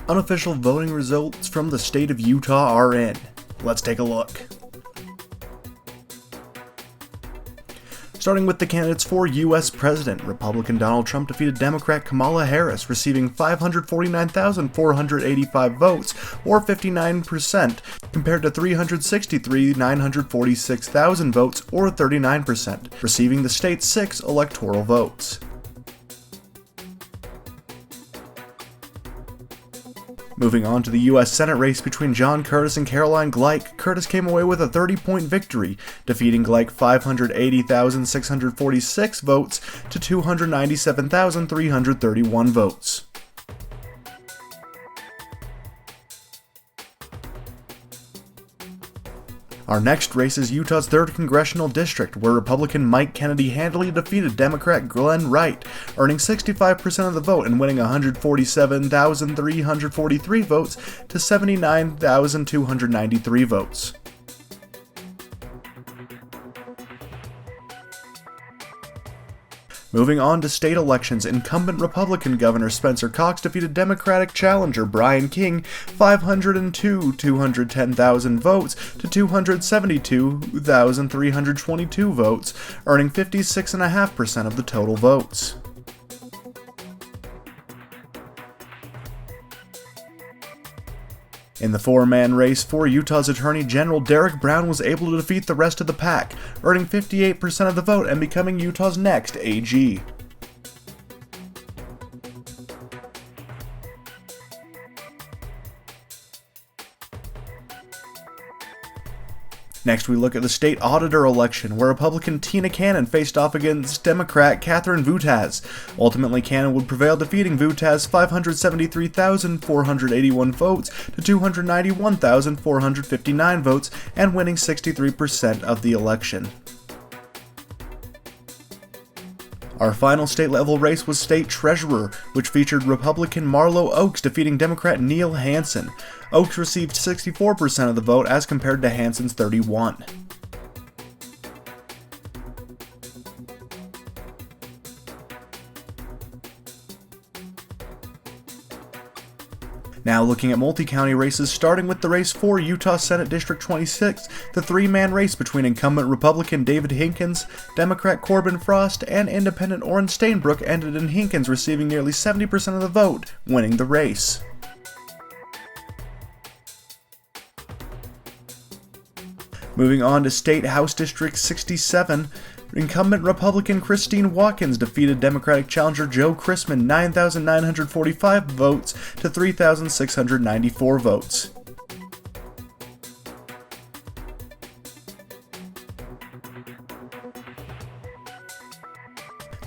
Unofficial voting results from the state of Utah are in. Let's take a look. Starting with the candidates for U.S. President, Republican Donald Trump defeated Democrat Kamala Harris, receiving 549,485 votes, or 59%, compared to 363,946,000 votes, or 39%, receiving the state's 6 electoral votes. Moving on to the U.S. Senate race between John Curtis and Caroline Gleick, Curtis came away with a 30-point victory, defeating Gleick 580,646 votes to 297,331 votes. Our next race is Utah's 3rd Congressional District, where Republican Mike Kennedy handily defeated Democrat Glenn Wright, earning 65% of the vote and winning 147,343 votes to 79,293 votes. Moving on to state elections, incumbent Republican Governor Spencer Cox defeated Democratic challenger Brian King 502,210,000 votes to 272,322 votes, earning 56.5% of the total votes. In the 4-man race for Utah's Attorney General, Derek Brown was able to defeat the rest of the pack, earning 58% of the vote and becoming Utah's next AG. Next, we look at the state auditor election, where Republican Tina Cannon faced off against Democrat Catherine Vutaz. Ultimately, Cannon would prevail, defeating Vutaz 573,481 votes to 291,459 votes and winning 63% of the election. Our final state-level race was State Treasurer, which featured Republican Marlo Oaks defeating Democrat Neil Hansen. Oaks received 64% of the vote as compared to Hansen's 31%. Now looking at multi-county races, starting with the race for Utah Senate District 26, the 3-man race between incumbent Republican David Hinkins, Democrat Corbin Frost, and Independent Orrin Stainbrook ended in Hinkins receiving nearly 70% of the vote, winning the race. Moving on to State House District 67, incumbent Republican Christine Watkins defeated Democratic challenger Joe Chrisman 9,945 votes to 3,694 votes.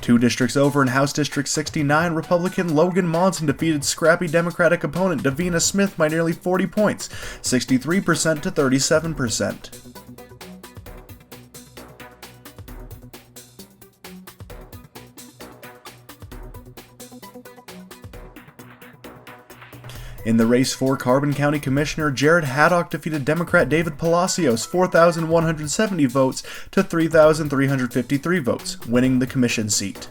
Two districts over in House District 69, Republican Logan Monson defeated scrappy Democratic opponent Davina Smith by nearly 40 points, 63% to 37%. In the race for Carbon County Commissioner, Jared Haddock defeated Democrat David Palacios 4,170 votes to 3,353 votes, winning the commission seat.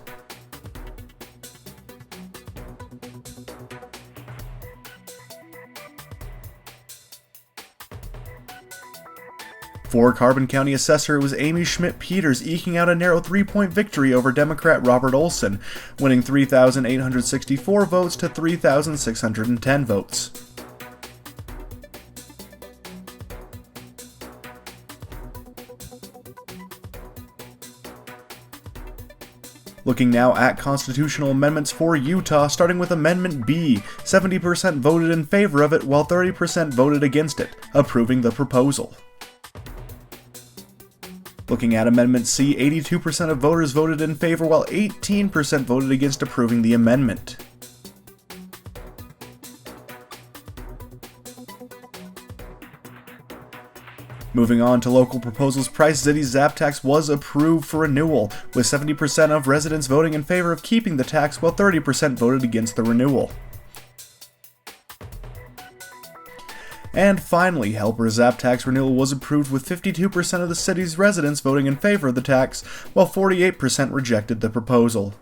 For Carbon County Assessor, it was Amy Schmidt-Peters eking out a narrow 3-point victory over Democrat Robert Olson, winning 3,864 votes to 3,610 votes. Looking now at constitutional amendments for Utah, starting with Amendment B, 70% voted in favor of it while 30% voted against it, approving the proposal. Looking at Amendment C, 82% of voters voted in favor while 18% voted against approving the amendment. Moving on to local proposals, Price City's ZAP tax was approved for renewal, with 70% of residents voting in favor of keeping the tax while 30% voted against the renewal. And finally, Helper ZAP tax renewal was approved with 52% of the city's residents voting in favor of the tax, while 48% rejected the proposal.